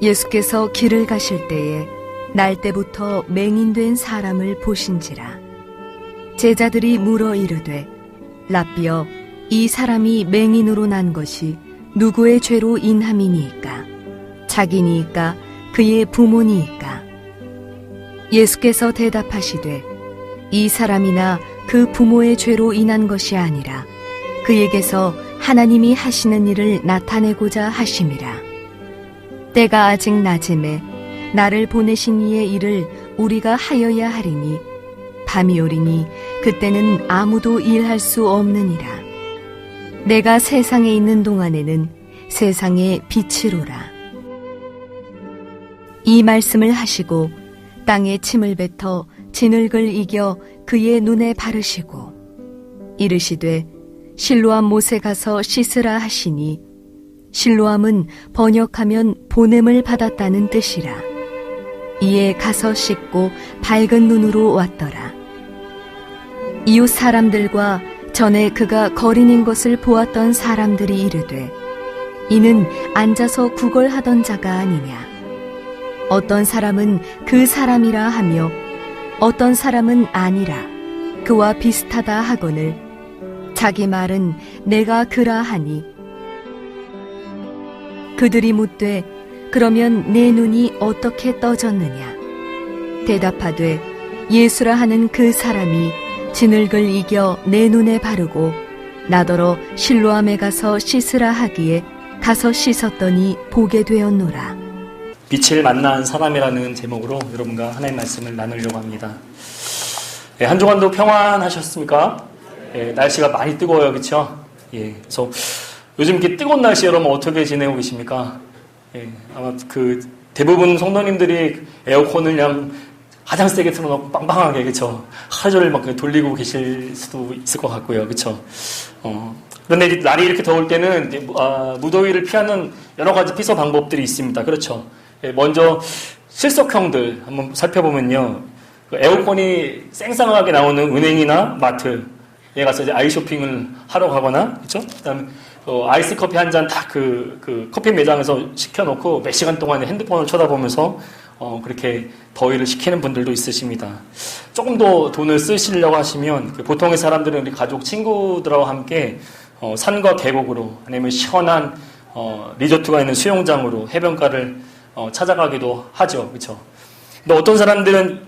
예수께서 길을 가실 때에 날 때부터 맹인된 사람을 보신지라. 제자들이 물어 이르되 랍비여, 이 사람이 맹인으로 난 것이 누구의 죄로 인함이니이까? 자기니이까 그의 부모니이까? 예수께서 대답하시되 이 사람이나 그 부모의 죄로 인한 것이 아니라 그에게서 하나님이 하시는 일을 나타내고자 하심이라. 때가 아직 낮음에 나를 보내신 이의 일을 우리가 하여야 하리니 밤이 오리니 그때는 아무도 일할 수 없느니라. 내가 세상에 있는 동안에는 세상의 빛이로라. 이 말씀을 하시고 땅에 침을 뱉어 진흙을 이겨 그의 눈에 바르시고 이르시되 실로암 못에 가서 씻으라 하시니 실로암은 번역하면 보냄을 받았다는 뜻이라. 이에 가서 씻고 밝은 눈으로 왔더라. 이웃 사람들과 전에 그가 거린인 것을 보았던 사람들이 이르되 이는 앉아서 구걸하던 자가 아니냐. 어떤 사람은 그 사람이라 하며 어떤 사람은 아니라 그와 비슷하다 하거늘 자기 말은 내가 그라 하니 그들이 묻되 그러면 내 눈이 어떻게 떠졌느냐. 대답하되 예수라 하는 그 사람이 진흙을 이겨 내 눈에 바르고 나더러 실로암에 가서 씻으라 하기에 가서 씻었더니 보게 되었노라. 빛을 만난 사람이라는 제목으로 여러분과 하나님의 말씀을 나누려고 합니다. 한 주간도 평안하셨습니까? 날씨가 많이 뜨거워요, 그렇죠? 그래서 요즘 이렇게 뜨거운 날씨 여러분 어떻게 지내고 계십니까? 아마 그 대부분 성도님들이 에어컨을 그냥 가장 세게 틀어놓고 빵빵하게, 그렇죠? 하루 종일 막 돌리고 계실 수도 있을 것 같고요, 그렇죠? 그런데 날이 이렇게 더울 때는 무더위를 피하는 여러 가지 피서 방법들이 있습니다, 그렇죠? 먼저 실속형들 한번 살펴보면요, 에어컨이 쌩쌩하게 나오는 은행이나 마트에 가서 이제 아이쇼핑을 하러 가거나, 그렇죠? 그다음에 아이스 커피 한 잔 딱 그 커피 매장에서 시켜놓고 몇 시간 동안 핸드폰을 쳐다보면서 그렇게 더위를 식히는 분들도 있으십니다. 조금 더 돈을 쓰시려고 하시면 보통의 사람들은 우리 가족 친구들하고 함께 산과 계곡으로 아니면 시원한 리조트가 있는 수영장으로 해변가를 찾아가기도 하죠, 그렇죠? 근데 어떤 사람들은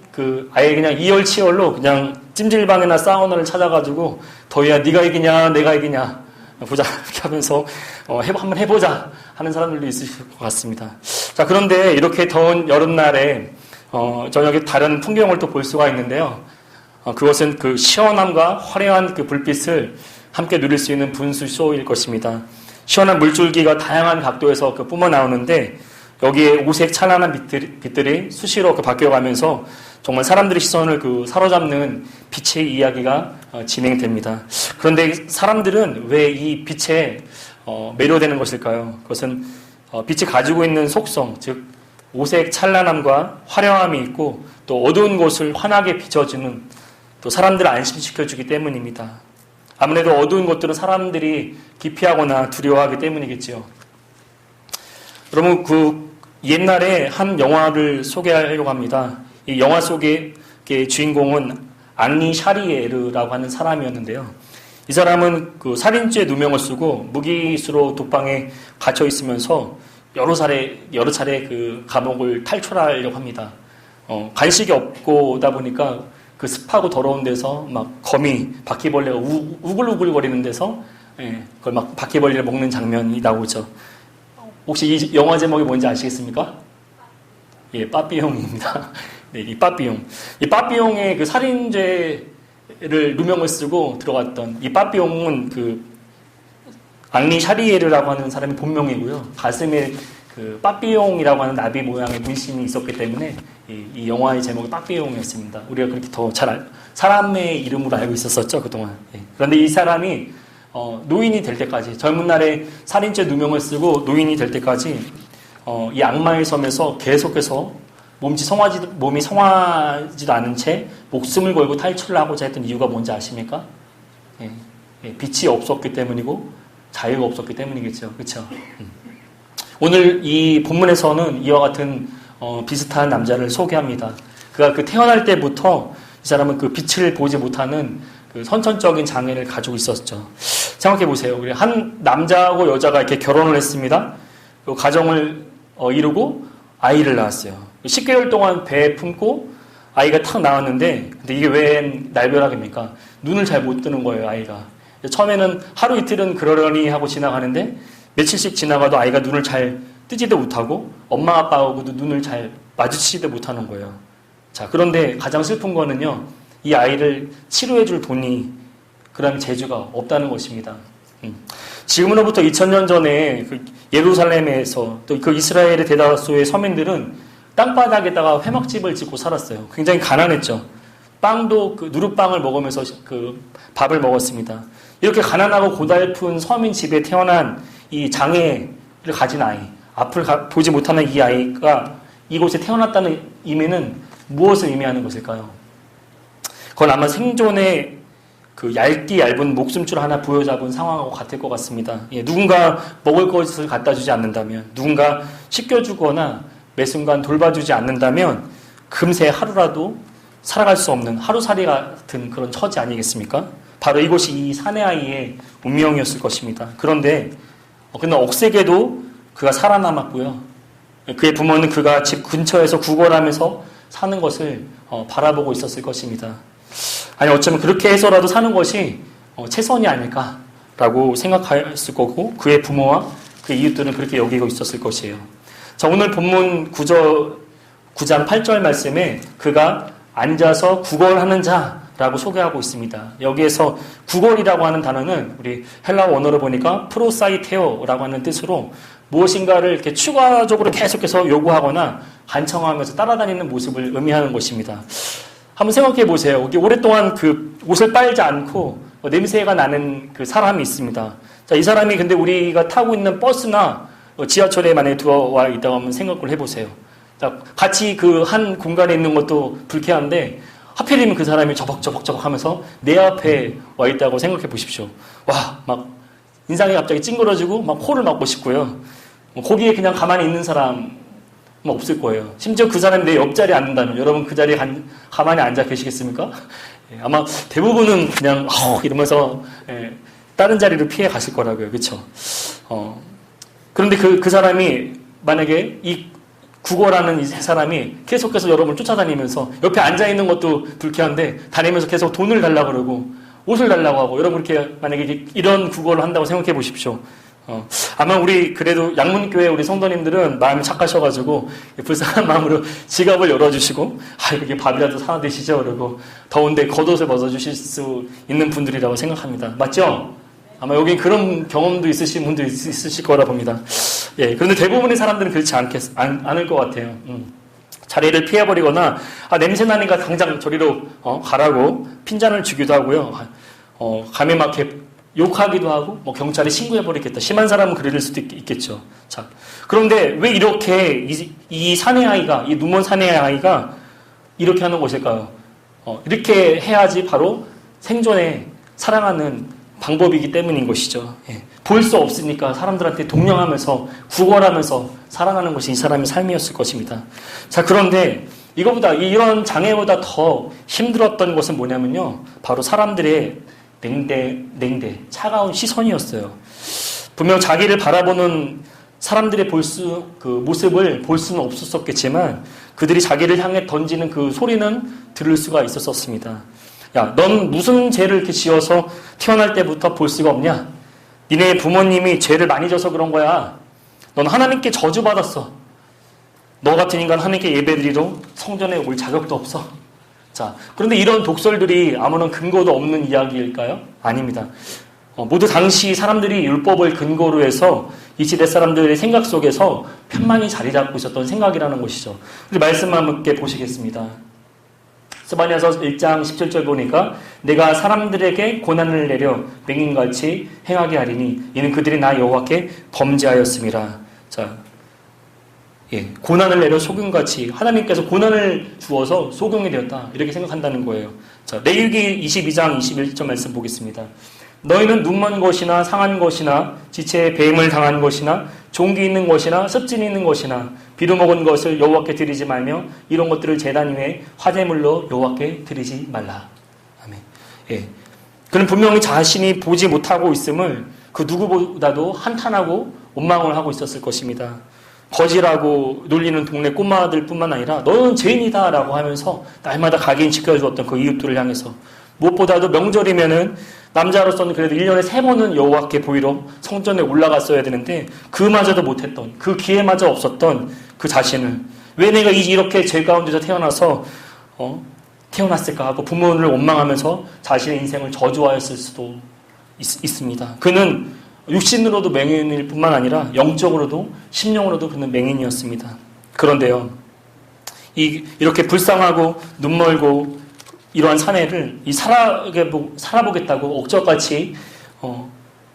아예 그냥 이열치열로 그냥 찜질방이나 사우나를 찾아가지고 더위야 네가 이기냐 내가 이기냐 보자 이렇게 하면서 한번 해보자 하는 사람들도 있으실 것 같습니다. 자, 그런데 이렇게 더운 여름날에 저녁에 다른 풍경을 또 볼 수가 있는데요. 그것은 그 시원함과 화려한 그 불빛을 함께 누릴 수 있는 분수쇼일 것입니다. 시원한 물줄기가 다양한 각도에서 뿜어 나오는데 여기에 오색 찬란한 빛들이 수시로 바뀌어가면서 정말 사람들의 시선을 사로잡는 빛의 이야기가 진행됩니다. 그런데 사람들은 왜 이 빛에 매료되는 것일까요? 그것은 빛이 가지고 있는 속성, 즉 오색 찬란함과 화려함이 있고 또 어두운 곳을 환하게 비춰주는, 또 사람들을 안심시켜주기 때문입니다. 아무래도 어두운 곳들은 사람들이 기피하거나 두려워하기 때문이겠죠. 여러분, 옛날에 한 영화를 소개하려고 합니다. 이 영화 속의 주인공은 앙리 샤리에르라고 하는 사람이었는데요. 이 사람은 살인죄 누명을 쓰고 무기수로 독방에 갇혀 있으면서 여러 차례 감옥을 탈출하려고 합니다. 간식이 없고다 보니까 그 습하고 더러운 데서 막 거미, 바퀴벌레가 우글우글거리는 데서 그걸 막 바퀴벌레를 먹는 장면이 나오죠. 혹시 이 영화 제목이 뭔지 아시겠습니까? 빠삐용입니다. 네, 이 빠삐용. 이 빠삐용의 살인죄를 누명을 쓰고 들어갔던 이 빠삐용은 앙리 샤리에르라고 하는 사람의 본명이고요. 가슴에 빠삐용이라고 하는 나비 모양의 문신이 있었기 때문에 이 영화의 제목이 빠삐용이었습니다. 우리가 그렇게 더 잘 사람의 이름으로 알고 있었었죠, 그동안. 그런데 이 사람이 노인이 될 때까지, 젊은 날에 살인죄 누명을 쓰고 노인이 될 때까지 이 악마의 섬에서 계속해서 몸이 성하지도 않은 채 목숨을 걸고 탈출을 하고자 했던 이유가 뭔지 아십니까? 빛이 없었기 때문이고 자유가 없었기 때문이겠죠. 그렇죠? 오늘 이 본문에서는 이와 같은 비슷한 남자를 소개합니다. 그가 그 태어날 때부터 이 사람은 그 빛을 보지 못하는 그 선천적인 장애를 가지고 있었죠. 생각해 보세요. 우리 한 남자하고 여자가 이렇게 결혼을 했습니다. 그 가정을 이루고 아이를 낳았어요. 10개월 동안 배에 품고 아이가 탁 나왔는데, 근데 이게 웬 날벼락입니까? 눈을 잘 못 뜨는 거예요, 아이가. 처음에는 하루 이틀은 그러려니 하고 지나가는데 며칠씩 지나가도 아이가 눈을 잘 뜨지도 못하고 엄마 아빠하고도 눈을 잘 마주치지도 못하는 거예요. 자, 그런데 가장 슬픈 거는요, 이 아이를 치료해 줄 돈이 그런 재주가 없다는 것입니다. 지금으로부터 2000년 전에 그 예루살렘에서 또 그 이스라엘의 대다수의 서민들은 땅바닥에다가 회막집을 짓고 살았어요. 굉장히 가난했죠. 빵도 그 누룩빵을 먹으면서 그 밥을 먹었습니다. 이렇게 가난하고 고달픈 서민 집에 태어난 이 장애를 가진 아이, 앞을 보지 못하는 이 아이가 이곳에 태어났다는 의미는 무엇을 의미하는 것일까요? 그건 아마 생존의 그 얇은 목숨줄 하나 부여잡은 상황하고 같을 것 같습니다. 예, 누군가 먹을 것을 갖다 주지 않는다면, 누군가 씻겨주거나 매 순간 돌봐주지 않는다면 금세 하루라도 살아갈 수 없는 하루살이 같은 그런 처지 아니겠습니까? 바로 이것이 이 사내아이의 운명이었을 것입니다. 그런데 억세게도 그가 살아남았고요. 그의 부모는 그가 집 근처에서 구걸하면서 사는 것을 바라보고 있었을 것입니다. 아니, 어쩌면 그렇게 해서라도 사는 것이 최선이 아닐까라고 생각했을 거고, 그의 부모와 그의 이웃들은 그렇게 여기고 있었을 것이에요. 자, 오늘 본문 9장 8절 말씀에 그가 앉아서 구걸하는 자라고 소개하고 있습니다. 여기에서 구걸이라고 하는 단어는 우리 헬라어 원어로 보니까 프로사이테오라고 하는 뜻으로 무엇인가를 이렇게 추가적으로 계속해서 요구하거나 간청하면서 따라다니는 모습을 의미하는 것입니다. 한번 생각해 보세요. 오랫동안 그 옷을 빨지 않고 냄새가 나는 그 사람이 있습니다. 자, 이 사람이 근데 우리가 타고 있는 버스나 지하철에 만약에 들어와 있다고 한번 생각을 해보세요. 자, 같이 그 한 공간에 있는 것도 불쾌한데 하필이면 그 사람이 저벅저벅 하면서 내 앞에 와 있다고 생각해 보십시오. 와, 막 인상이 갑자기 찡그러지고 막 코를 막고 싶고요. 거기에 그냥 가만히 있는 사람 없을 거예요. 심지어 그 사람이 내 옆자리에 앉는다면 여러분 그 자리에 가만히 앉아 계시겠습니까? 아마 대부분은 그냥 이러면서 다른 자리를 피해 가실 거라고요. 그렇죠? 그런데 그 사람이 만약에 이 구걸하는 이 사람이 계속해서 여러분을 쫓아다니면서 옆에 앉아있는 것도 불쾌한데 다니면서 계속 돈을 달라고 그러고 옷을 달라고 하고, 여러분 이렇게 만약에 이런 구걸을 한다고 생각해 보십시오. 아마 우리 그래도 양문교회 우리 성도님들은 마음이 착하셔가지고 불쌍한 마음으로 지갑을 열어주시고 이렇게 밥이라도 사다 드시죠 그러고 더운데 겉옷을 벗어주실 수 있는 분들이라고 생각합니다. 맞죠? 아마 여기 그런 경험도 있으신 분도 있으실 거라 봅니다. 예, 그런데 대부분의 사람들은 그렇지 않을 것 같아요. 자리를 피해버리거나 냄새 나니까 당장 저리로 가라고 핀잔을 주기도 하고요. 감히 막 이렇게 욕하기도 하고 경찰에 신고해버리겠다. 심한 사람은 그럴 수도 있겠죠. 자, 그런데 왜 이렇게 이 사내아이가, 이 눈먼 사내아이가 이렇게 하는 것일까요? 이렇게 해야지 바로 생존에 살아가는 방법이기 때문인 것이죠. 예. 볼 수 없으니까 사람들한테 동령하면서 구걸하면서 살아가는 것이 이 사람의 삶이었을 것입니다. 자, 그런데 이런 장애보다 더 힘들었던 것은 뭐냐면요, 바로 사람들의 냉대, 차가운 시선이었어요. 분명 자기를 바라보는 사람들의 모습을 볼 수는 없었겠지만 그들이 자기를 향해 던지는 그 소리는 들을 수가 있었습니다. 야, 넌 무슨 죄를 이렇게 지어서 태어날 때부터 볼 수가 없냐? 니네 부모님이 죄를 많이 져서 그런 거야. 넌 하나님께 저주받았어. 너 같은 인간 하나님께 예배드리러 성전에 올 자격도 없어. 자, 그런데 이런 독설들이 아무런 근거도 없는 이야기일까요? 아닙니다. 모두 당시 사람들이 율법을 근거로 해서 이 시대 사람들의 생각 속에서 편만히 자리 잡고 있었던 생각이라는 것이죠. 우리 말씀만 함께 보시겠습니다. 스바냐서 1장 17절 보니까 내가 사람들에게 고난을 내려 맹인같이 행하게 하리니 이는 그들이 나 여호와께 범죄하였음이라. 자, 예, 고난을 내려 소금같이 하나님께서 고난을 주어서 소금이 되었다 이렇게 생각한다는 거예요. 자, 레위기 22장 21절 말씀 보겠습니다. 너희는 눈먼 것이나 상한 것이나 지체에 배임을 당한 것이나 종기 있는 것이나 습진이 있는 것이나 비루 먹은 것을 여호와께 드리지 말며 이런 것들을 제단 위에 화제물로 여호와께 드리지 말라. 아멘. 예. 그는 분명히 자신이 보지 못하고 있음을 그 누구보다도 한탄하고 원망을 하고 있었을 것입니다. 거지라고 놀리는 동네 꼬마들뿐만 아니라 너는 죄인이다라고 하면서 날마다 각인 지켜주었던 그 이웃들을 향해서 무엇보다도 명절이면은 남자로서는 그래도 1년에 3번은 여호와께 보이러 성전에 올라갔어야 되는데 그마저도 못했던, 그 기회마저 없었던 그 자신을 왜 내가 이렇게 죄 가운데서 태어났을까 하고 부모를 원망하면서 자신의 인생을 저주하였을 수도 있습니다. 그는 육신으로도 맹인일 뿐만 아니라 영적으로도 심령으로도 그는 맹인이었습니다. 그런데요, 이렇게 불쌍하고 눈멀고 이러한 사내를 살아보겠다고 억적같이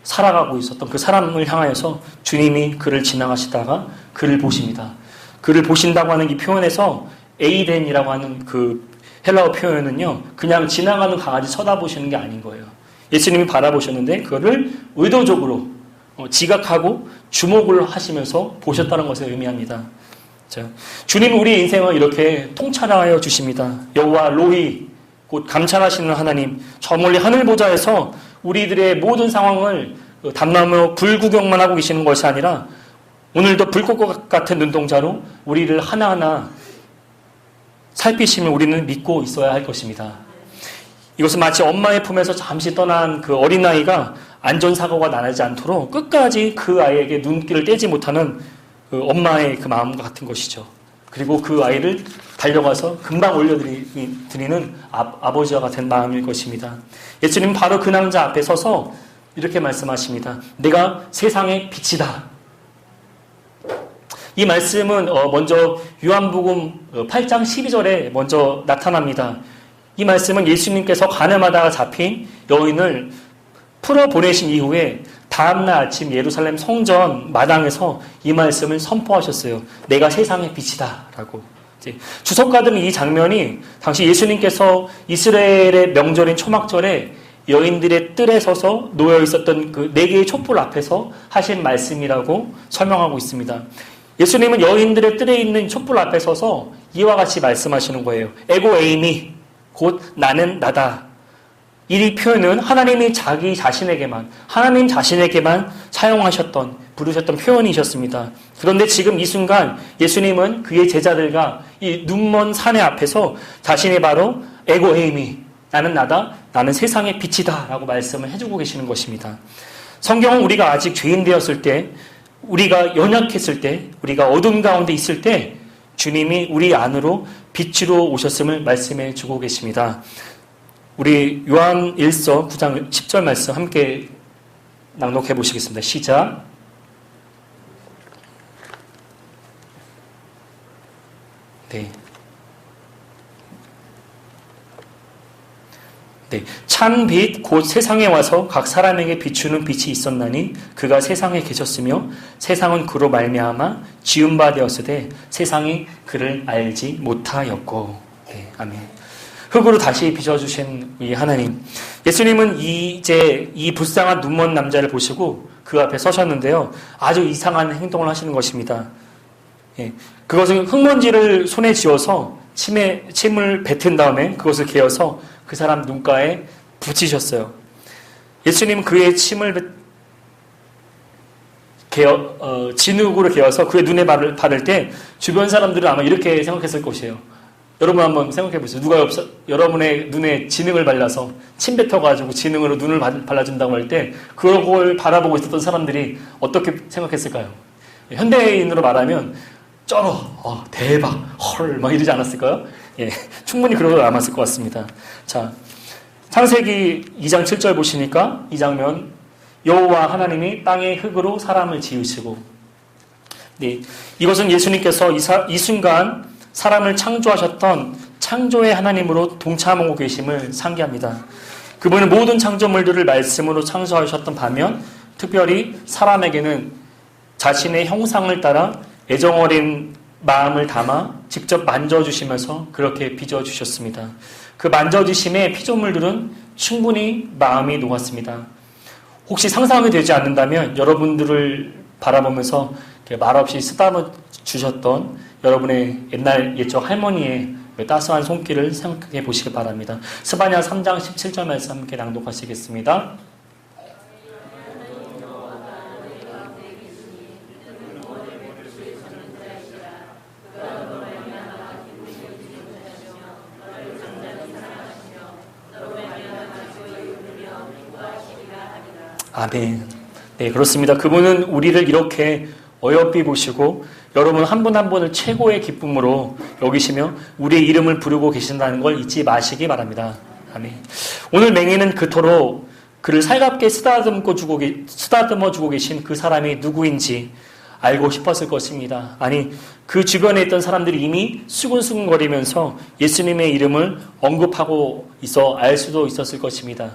살아가고 있었던 그 사람을 향하여서 주님이 그를 지나가시다가 그를 보십니다. 그를 보신다고 하는 이 표현에서 에이덴이라고 하는 그 헬라어 표현은요, 그냥 지나가는 강아지 쳐다보시는 게 아닌 거예요. 예수님이 바라보셨는데 그거를 의도적으로 지각하고 주목을 하시면서 보셨다는 것을 의미합니다. 자, 주님은 우리의 인생을 이렇게 통찰하여 주십니다. 여호와 로히, 곧 감찰하시는 하나님, 저 멀리 하늘 보좌에서 우리들의 모든 상황을 담나무 불 구경만 하고 계시는 것이 아니라 오늘도 불꽃 같은 눈동자로 우리를 하나하나 살피시면 우리는 믿고 있어야 할 것입니다. 이것은 마치 엄마의 품에서 잠시 떠난 그 어린아이가 안전사고가 나지 않도록 끝까지 그 아이에게 눈길을 떼지 못하는 그 엄마의 그 마음과 같은 것이죠. 그리고 그 아이를 달려가서 금방 올려드리는 아버지와 같은 마음일 것입니다. 예수님은 바로 그 남자 앞에 서서 이렇게 말씀하십니다. 내가 세상의 빛이다. 이 말씀은 먼저 요한복음 8장 12절에 먼저 나타납니다. 이 말씀은 예수님께서 가늠하다가 잡힌 여인을 풀어보내신 이후에 다음날 아침 예루살렘 성전 마당에서 이 말씀을 선포하셨어요. 내가 세상의 빛이다 라고. 주석가들은 이 장면이 당시 예수님께서 이스라엘의 명절인 초막절에 여인들의 뜰에 서서 놓여 있었던 그 4개의 촛불 앞에서 하신 말씀이라고 설명하고 있습니다. 예수님은 여인들의 뜰에 있는 촛불 앞에 서서 이와 같이 말씀하시는 거예요. 에고 에이미, 곧 나는 나다. 이 표현은 하나님 자신에게만 사용하셨던, 부르셨던 표현이셨습니다. 그런데 지금 이 순간 예수님은 그의 제자들과 이 눈먼 산의 앞에서 자신이 바로 에고 에이미, 나는 나다, 나는 세상의 빛이다 라고 말씀을 해주고 계시는 것입니다. 성경은 우리가 아직 죄인 되었을 때, 우리가 연약했을 때, 우리가 어둠 가운데 있을 때 주님이 우리 안으로 빛으로 오셨음을 말씀해 주고 계십니다. 우리 요한 1서 9장 10절 말씀 함께 낭독해 보시겠습니다. 시작. 네. 네. 참 빛 곧 세상에 와서 각 사람에게 비추는 빛이 있었나니 그가 세상에 계셨으며 세상은 그로 말미암아 지은 바 되었으되 세상이 그를 알지 못하였고. 네. 아멘. 흙으로 다시 빚어주신 이 하나님. 예수님은 이제 이 불쌍한 눈먼 남자를 보시고 그 앞에 서셨는데요. 아주 이상한 행동을 하시는 것입니다. 예. 그것은 흙먼지를 손에 쥐어서 침을 뱉은 다음에 그것을 개어서 그 사람 눈가에 붙이셨어요. 예수님은 그의 침을 진흙으로 개어서 그의 눈에 바를 때 주변 사람들은 아마 이렇게 생각했을 것이에요. 여러분 한번 생각해 보세요. 누가 여러분의 눈에 진흙을 발라서 침 뱉어가지고 진흙으로 눈을 발라준다고 할 때 그걸 바라보고 있었던 사람들이 어떻게 생각했을까요? 현대인으로 말하면 쩔어, 대박, 헐, 막 이러지 않았을까요? 예, 충분히 그러고 남았을 것 같습니다. 자, 창세기 2장 7절 보시니까 이 장면, 여호와 하나님이 땅의 흙으로 사람을 지으시고, 네, 이것은 예수님께서 이 순간 사람을 창조하셨던 창조의 하나님으로 동참하고 계심을 상기합니다. 그분은 모든 창조물들을 말씀으로 창조하셨던 반면 특별히 사람에게는 자신의 형상을 따라 애정어린 마음을 담아 직접 만져주시면서 그렇게 빚어주셨습니다. 그 만져주심의 피조물들은 충분히 마음이 녹았습니다. 혹시 상상이 되지 않는다면 여러분들을 바라보면서 말없이 쓰다듬어 주셨던 여러분의 옛날 옛적 할머니의 따스한 손길을 생각해 보시기 바랍니다. 스바냐 3장 17절 말씀 함께 낭독하시겠습니다. 아멘. 네, 그렇습니다. 그분은 우리를 이렇게 어여삐 보시고 여러분 한 분 한 분을 최고의 기쁨으로 여기시며 우리의 이름을 부르고 계신다는 걸 잊지 마시기 바랍니다. 아멘. 오늘 맹인은 그토록 그를 살갑게 쓰다듬어 주고 계신 그 사람이 누구인지 알고 싶었을 것입니다. 아니, 그 주변에 있던 사람들이 이미 수근수근거리면서 예수님의 이름을 언급하고 있어 알 수도 있었을 것입니다.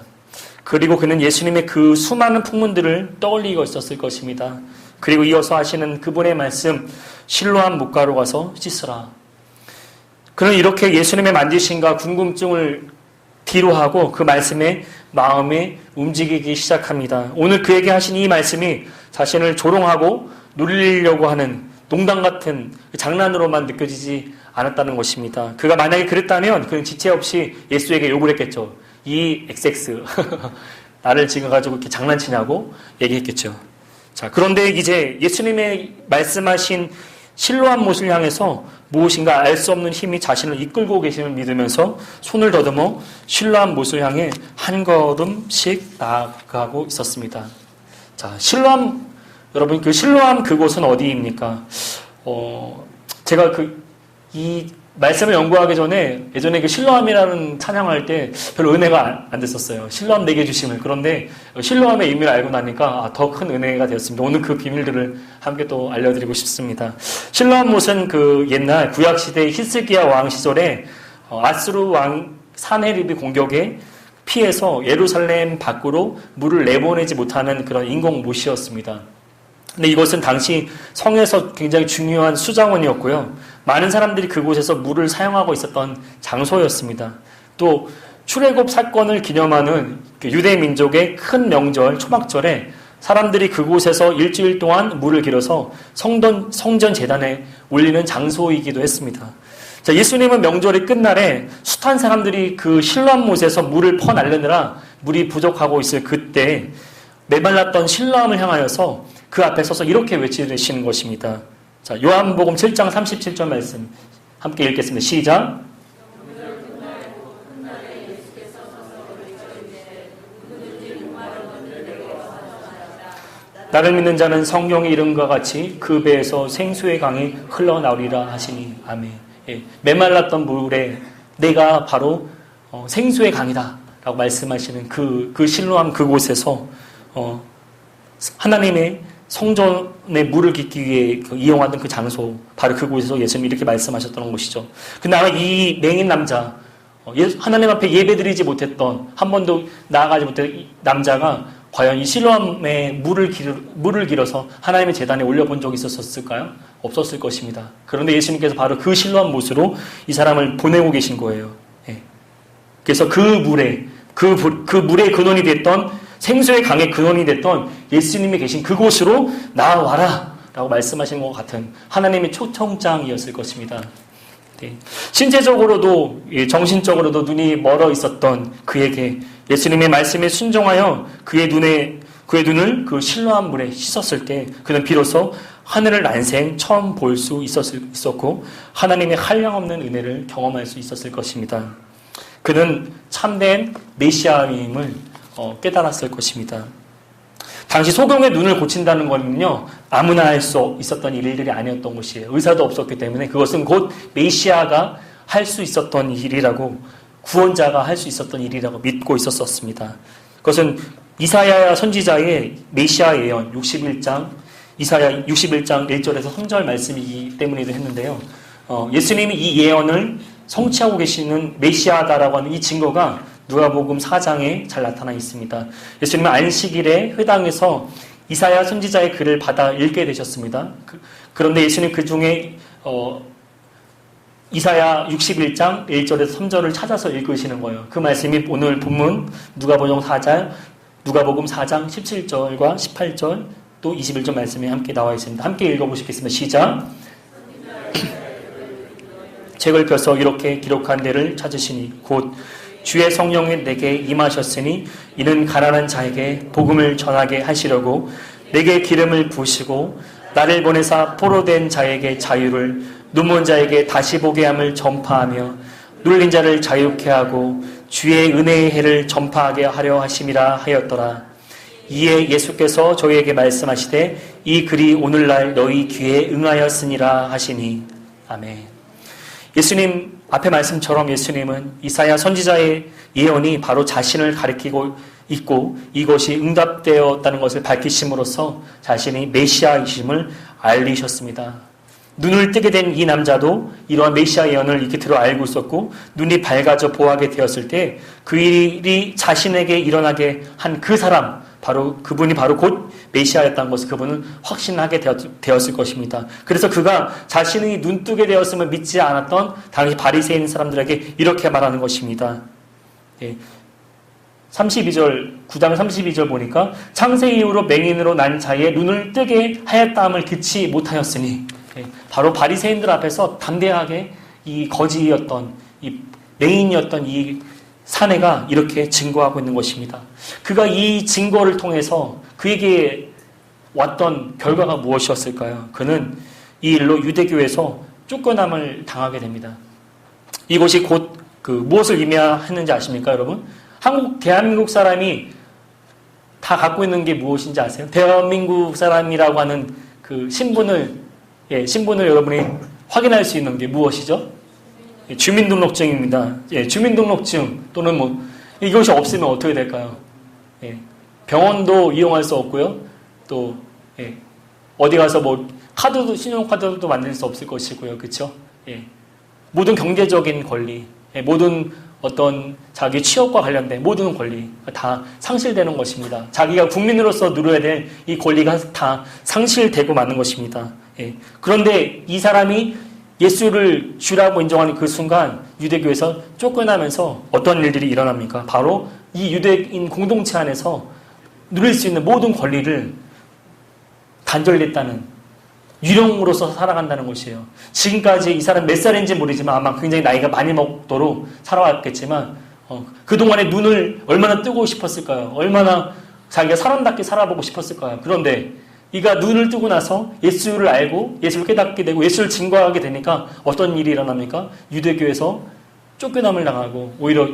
그리고 그는 예수님의 그 수많은 풍문들을 떠올리고 있었을 것입니다. 그리고 이어서 하시는 그분의 말씀, 실로암 뭇가로 가서 씻으라. 그는 이렇게 예수님의 만지심과 궁금증을 뒤로하고 그 말씀에 마음이 움직이기 시작합니다. 오늘 그에게 하신 이 말씀이 자신을 조롱하고 놀리려고 하는 농담 같은 장난으로만 느껴지지 않았다는 것입니다. 그가 만약에 그랬다면 그는 지체 없이 예수에게 욕을 했겠죠. 이 XX 나를 지금 가지고 이렇게 장난치냐고 얘기했겠죠. 자, 그런데 이제 예수님의 말씀하신 실로암 못을 향해서 무엇인가 알 수 없는 힘이 자신을 이끌고 계심을 믿으면서 손을 더듬어 실로암 못을 향해 한 걸음씩 나아가고 있었습니다. 자, 실로암 여러분 그 실로암 그곳은 어디입니까? 제가 이 말씀을 연구하기 전에 예전에 그 실로암이라는 찬양할 때 별로 은혜가 안 됐었어요. 실로암 내게 주심을. 그런데 실로암의 의미를 알고 나니까 더 큰 은혜가 되었습니다. 오늘 그 비밀들을 함께 또 알려드리고 싶습니다. 실로암 못은 그 옛날 구약시대 히스기야 왕 시절에 아수르 왕 사네립의 공격에 피해서 예루살렘 밖으로 물을 내보내지 못하는 그런 인공 못이었습니다. 근데 이것은 당시 성에서 굉장히 중요한 수자원이었고요. 많은 사람들이 그곳에서 물을 사용하고 있었던 장소였습니다. 또 출애굽 사건을 기념하는 유대 민족의 큰 명절 초막절에 사람들이 그곳에서 일주일 동안 물을 길어서 성전 제단에 올리는 장소이기도 했습니다. 자, 예수님은 명절이 끝날에 숱한 사람들이 그 실로암 못에서 물을 퍼날르느라 물이 부족하고 있을 그때 메말랐던 실로암을 향하여서 그 앞에 서서 이렇게 외치시는 것입니다. 자, 요한복음 7장 37절 말씀 함께 읽겠습니다. 시작. 나를 믿는 자는 성경의 이름과 같이 그 배에서 생수의 강이 흘러나오리라 하시니 아멘. 예, 메말랐던 물에 내가 바로 생수의 강이다 라고 말씀하시는 그 실로암 그곳에서 하나님의 성전에 물을 깃기 위해 이용하던 그 장소, 바로 그곳에서 예수님이 이렇게 말씀하셨던 것이죠. 근데 아마 이 맹인 남자, 하나님 앞에 예배드리지 못했던, 한 번도 나아가지 못했던 이 남자가 과연 이 실로암에 물을 길어서 하나님의 제단에 올려본 적이 있었을까요? 없었을 것입니다. 그런데 예수님께서 바로 그 실로암 못으로 이 사람을 보내고 계신 거예요. 예. 그래서 그 물의 근원이 됐던 생수의 강의 근원이 됐던 예수님이 계신 그곳으로 나와라 라고 말씀하신 것 같은 하나님의 초청장이었을 것입니다. 네. 신체적으로도 정신적으로도 눈이 멀어 있었던 그에게 예수님의 말씀에 순종하여 그의 눈을 그 실로암 물에 씻었을 때 그는 비로소 하늘을 난생 처음 볼 수 있었고 하나님의 한량없는 은혜를 경험할 수 있었을 것입니다. 그는 참된 메시아임을 깨달았을 것입니다. 당시 소경의 눈을 고친다는 것은요, 아무나 할 수 있었던 일들이 아니었던 것이에요. 의사도 없었기 때문에 그것은 곧 메시아가 할 수 있었던 일이라고, 구원자가 할 수 있었던 일이라고 믿고 있었습니다. 그것은 이사야 선지자의 메시아 예언 61장, 이사야 61장 1절에서 3절 말씀이기 때문이기도 했는데요. 예수님이 이 예언을 성취하고 계시는 메시아다라고 하는 이 증거가 누가복음 4장에 잘 나타나 있습니다. 예수님은 안식일에 회당에서 이사야 선지자의 글을 받아 읽게 되셨습니다. 그런데 예수님 그 중에 이사야 61장 1절에서 3절을 찾아서 읽으시는 거예요. 그 말씀이 오늘 본문 누가복음 4장 17절과 18절 또 21절 말씀에 함께 나와 있습니다. 함께 읽어보시겠습니다. 시작. 책을 펴서 이렇게 기록한 데를 찾으시니 곧 주의 성령이 내게 임하셨으니 이는 가난한 자에게 복음을 전하게 하시려고 내게 기름을 부으시고 나를 보내사 포로된 자에게 자유를 눈먼 자에게 다시 보게 함을 전파하며 눌린 자를 자유케 하고 주의 은혜의 해를 전파하게 하려 하심이라 하였더라. 이에 예수께서 저희에게 말씀하시되 이 글이 오늘날 너희 귀에 응하였으니라 하시니. 아멘. 예수님 앞에 말씀처럼 예수님은 이사야 선지자의 예언이 바로 자신을 가리키고 있고 이것이 응답되었다는 것을 밝히심으로써 자신이 메시아이심을 알리셨습니다. 눈을 뜨게 된 이 남자도 이러한 메시아 예언을 이렇게 들어 알고 있었고 눈이 밝아져 보하게 되었을 때 그 일이 자신에게 일어나게 한 그 사람, 그분이 바로 곧 메시아였다는 것을 그분은 확신하게 되었을 것입니다. 그래서 그가 자신이 눈뜨게 되었음을 믿지 않았던 당시 바리새인 사람들에게 이렇게 말하는 것입니다. 32절, 9장 32절 보니까 창세 이후로 맹인으로 난 자의 눈을 뜨게 하였다함을 듣지 못하였으니, 바로 바리새인들 앞에서 담대하게 이 거지였던, 이 맹인이었던 이 사내가 이렇게 증거하고 있는 것입니다. 그가 이 증거를 통해서 그에게 왔던 결과가 무엇이었을까요? 그는 이 일로 유대교에서 쫓겨남을 당하게 됩니다. 이것이 곧 무엇을 의미하는지 아십니까, 여러분? 대한민국 사람이 다 갖고 있는 게 무엇인지 아세요? 대한민국 사람이라고 하는 그 신분을 여러분이 확인할 수 있는 게 무엇이죠? 주민등록증입니다. 주민등록증 또는 이것이 없으면 어떻게 될까요? 병원도 이용할 수 없고요. 또 어디 가서 신용카드도 만들 수 없을 것이고요. 그렇죠? 모든 경제적인 권리, 모든 어떤 자기 취업과 관련된 모든 권리가 다 상실되는 것입니다. 자기가 국민으로서 누려야 될 이 권리가 다 상실되고 마는 것입니다. 그런데 이 사람이 예수를 주라고 인정하는 그 순간 유대교에서 쫓겨나면서 어떤 일들이 일어납니까? 바로 이 유대인 공동체 안에서 누릴 수 있는 모든 권리를 단절됐다는, 유령으로서 살아간다는 것이에요. 지금까지 이 사람 몇 살인지 모르지만 아마 굉장히 나이가 많이 먹도록 살아왔겠지만 그동안에 눈을 얼마나 뜨고 싶었을까요? 얼마나 자기가 사람답게 살아보고 싶었을까요? 그런데 이가 눈을 뜨고 나서 예수를 알고 예수를 깨닫게 되고 예수를 증거하게 되니까 어떤 일이 일어납니까? 유대교에서 쫓겨남을 당하고 오히려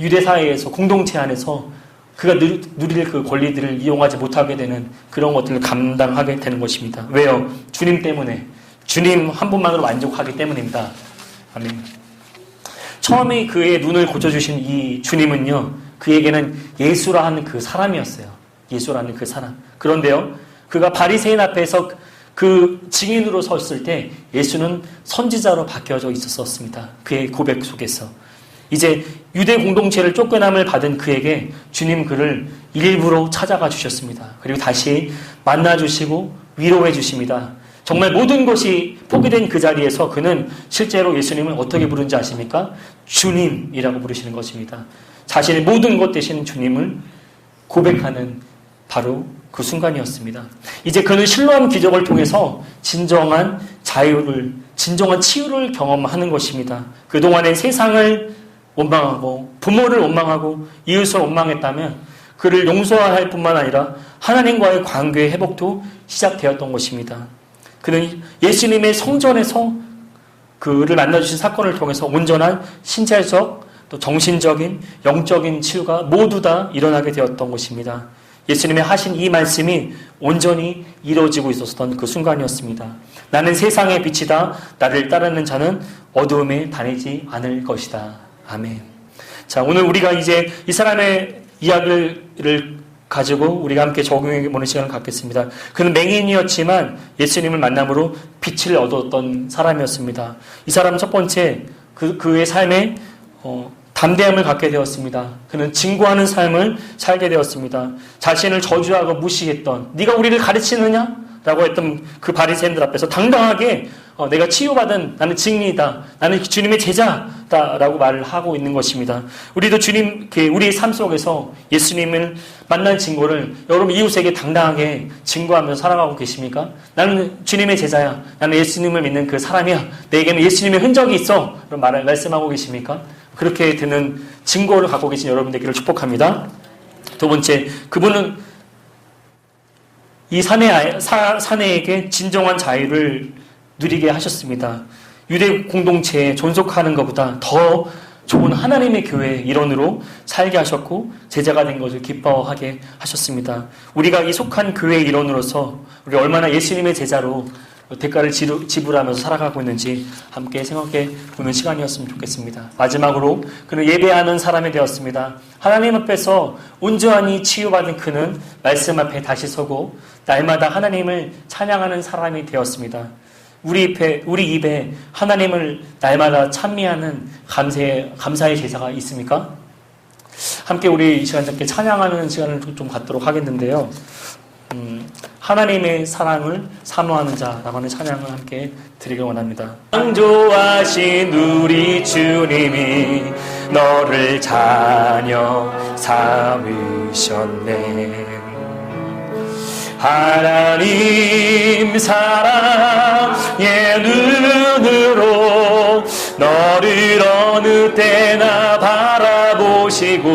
유대 사회에서 공동체 안에서 그가 누릴 그 권리들을 이용하지 못하게 되는 그런 것들을 감당하게 되는 것입니다. 왜요? 주님 때문에. 주님 한 분만으로 만족하기 때문입니다. 아멘. 처음에 그의 눈을 고쳐주신 이 주님은요, 그에게는 예수라 하는 그 사람이었어요. 예수라는 그 사람. 그런데요, 그가 바리새인 앞에서 그 증인으로 섰을 때 예수는 선지자로 바뀌어져 있었습니다. 그의 고백 속에서. 이제 유대 공동체를 쫓겨남을 받은 그에게 주님 그를 일부러 찾아가 주셨습니다. 그리고 다시 만나주시고 위로해 주십니다. 정말 모든 것이 포기된 그 자리에서 그는 실제로 예수님을 어떻게 부른지 아십니까? 주님이라고 부르시는 것입니다. 자신의 모든 것 대신 주님을 고백하는 바로 그 순간이었습니다. 이제 그는 실로암 기적을 통해서 진정한 자유를, 진정한 치유를 경험하는 것입니다. 그동안의 세상을 원망하고 부모를 원망하고 이웃을 원망했다면 그를 용서할 뿐만 아니라 하나님과의 관계의 회복도 시작되었던 것입니다. 그는 예수님의 성전에서 그를 만나주신 사건을 통해서 온전한 신체적 또 정신적인 영적인 치유가 모두 다 일어나게 되었던 것입니다. 예수님의 하신 이 말씀이 온전히 이루어지고 있었던 그 순간이었습니다. 나는 세상의 빛이다. 나를 따르는 자는 어두움에 다니지 않을 것이다. 아멘. 자, 오늘 우리가 이제 이 사람의 이야기를 가지고 우리가 함께 적용해 보는 시간을 갖겠습니다. 그는 맹인이었지만 예수님을 만남으로 빛을 얻었던 사람이었습니다. 이 사람은 첫 번째 그의 삶에 담대함을 갖게 되었습니다. 그는 증거하는 삶을 살게 되었습니다. 자신을 저주하고 무시했던, 네가 우리를 가르치느냐? 라고 했던 그 바리새인들 앞에서 당당하게 내가 치유받은 나는 증인이다. 나는 주님의 제자다라고 말을 하고 있는 것입니다. 우리도 우리의 삶 속에서 예수님을 만난 증거를 여러분 이웃에게 당당하게 증거하면서 살아가고 계십니까? 나는 주님의 제자야. 나는 예수님을 믿는 그 사람이야. 내게는 예수님의 흔적이 있어. 그런 말을 말씀하고 계십니까? 그렇게 되는 증거를 갖고 계신 여러분 되기를 축복합니다. 두 번째, 그분은 이 사내에게 진정한 자유를 누리게 하셨습니다. 유대 공동체에 존속하는 것보다 더 좋은 하나님의 교회의 일원으로 살게 하셨고 제자가 된 것을 기뻐하게 하셨습니다. 우리가 이 속한 교회의 일원으로서 우리 얼마나 예수님의 제자로 대가를 지불하면서 살아가고 있는지 함께 생각해 보는 시간이었으면 좋겠습니다. 마지막으로 그는 예배하는 사람이 되었습니다. 하나님 앞에서 온전히 치유받은 그는 말씀 앞에 다시 서고 날마다 하나님을 찬양하는 사람이 되었습니다. 우리 입에 하나님을 날마다 찬미하는 감사의 제사가 있습니까? 함께 우리 이 시간 함께 찬양하는 시간을 좀 갖도록 하겠는데요. 하나님의 사랑을 사모하는 자라고 하는 찬양을 함께 드리길 원합니다. 창조하신 우리 주님이 너를 자녀 삼으셨네. 하나님 사랑의 눈으로 너를 어느 때나 바라보시고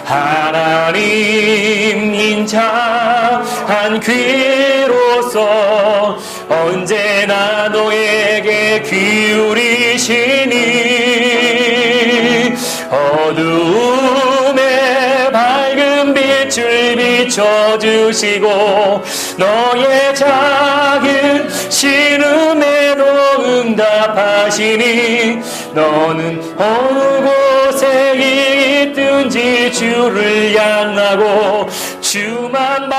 하나님 인자한 귀로서 언제나 너에게 기울이시니 어두움에 밝은 빛을 비춰주시고 너의 작은 신음에도 응답하시니 너는 어느 곳에 있든지 주를 향하고 주만